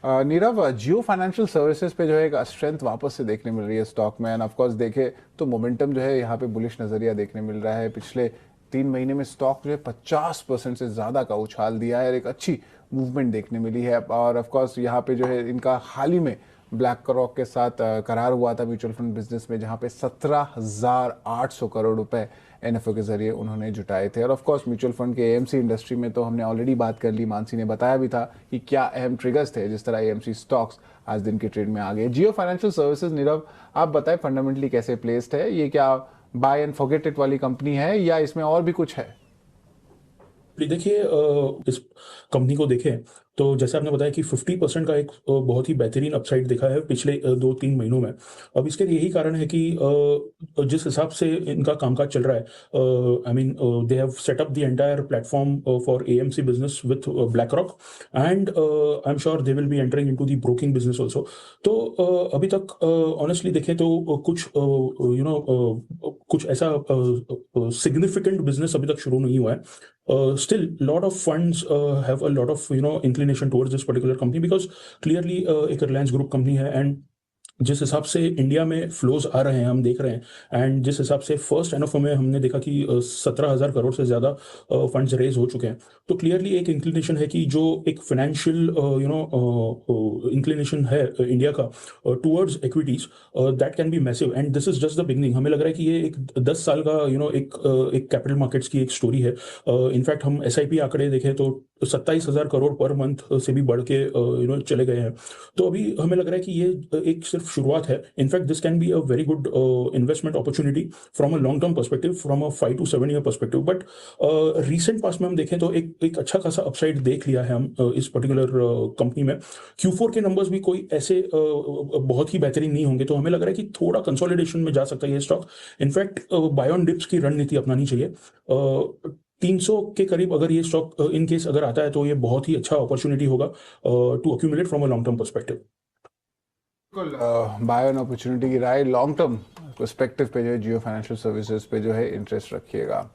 नीरव, जियो financial services पे जो है एक स्ट्रेंथ वापस से देखने मिल रही है स्टॉक में, एंड ऑफ कोर्स देखे तो मोमेंटम जो है यहाँ पे बुलिश नजरिया देखने मिल रहा है। पिछले 3 महीने में स्टॉक जो है 50% से ज़्यादा का उछाल दिया है और एक अच्छी मूवमेंट देखने मिली है। और ऑफ कोर्स यहाँ पे जो है इनका हाल ही में ब्लैक रॉक के साथ करार हुआ था म्यूचुअल फंड बिजनेस में, जहाँ पे 17,800 करोड़ रुपए एनएफओ के जरिए उन्होंने जुटाए थे। और ऑफ कोर्स म्यूचुअल फंड के एएमसी इंडस्ट्री में तो हमने ऑलरेडी बात कर ली, मानसी ने बताया भी था कि क्या अहम ट्रिगर्स थे जिस तरह एएमसी स्टॉक्स आज दिन के ट्रेड में आ गए। जियो फाइनेंशियल सर्विसेज, नीरव आप बताएं फंडामेंटली कैसे प्लेस्ड है, ये क्या बाय एंड फॉरगेट इट वाली कंपनी है या इसमें और भी कुछ है? देखिए, इस कंपनी को देखें तो जैसे आपने बताया कि 50% का एक बहुत ही बेहतरीन अपसाइड देखा है पिछले 2-3 महीनों में। अब इसके यही कारण है कि जिस हिसाब से इनका कामकाज चल रहा है, I mean they have set up the entire platform for AMC business with black rock, and I am sure they will be entering into the broking business also. तो अभी तक ऑनेस्टली देखें तो कुछ कुछ ऐसा सिग्निफिकेंट बिजनेस अभी तक शुरू नहीं हुआ है। Still, lot of funds have a lot of inclination towards this particular company because clearly एक रिलायंस ग्रुप कंपनी है, एंड जिस हिसाब से इंडिया में फ्लोज आ रहे हैं हम देख रहे हैं, एंड जिस हिसाब से फर्स्ट एनएफओ में हमने देखा कि 17,000 करोड़ से ज़्यादा फंड्स रेज हो चुके हैं, तो क्लियरली एक इंक्लिनेशन है कि जो एक फाइनेंशियल इंक्लिनेशन है इंडिया का towards equities, that can be massive, and this is just the beginning. हमें लग रहा है कि ये एक 10 साल का एक कैपिटल मार्केट्स की एक स्टोरी है। इनफैक्ट हम एसआईपी आंकड़े देखें तो 27,000 करोड़ पर मंथ से भी बढ़ के चले गए हैं। तो अभी हमें लग रहा है कि ये एक सिर्फ शुरुआत है। In fact this can be a very good investment opportunity from a long term perspective, from a 5 to 7 year perspective. But recent past में हम देखें तो एक अच्छा खासा अपसाइड देख लिया है हम इस पर्टिकुलर कंपनी में। Q4 के नंबर्स भी कोई ऐसे बहुत ही बेहतरीन नहीं होंगे, तो हमें लग रहा है कि थोड़ा कंसोलिडेशन में जा सकता है ये stock. In fact buy on dips की रणनीति अपनानी चाहिए। 300 के करीब अगर ये स्टॉक इन केस अगर आता है तो ये बहुत ही अच्छा अपॉर्चुनिटी होगा to accumulate from a long term perspective. बिल्कुल, बाय एन अपॉर्चुनिटी की राय लॉन्ग टर्म पर्सपेक्टिव पे जो है जियो फाइनेंशियल सर्विसेज पे जो है इंटरेस्ट रखिएगा।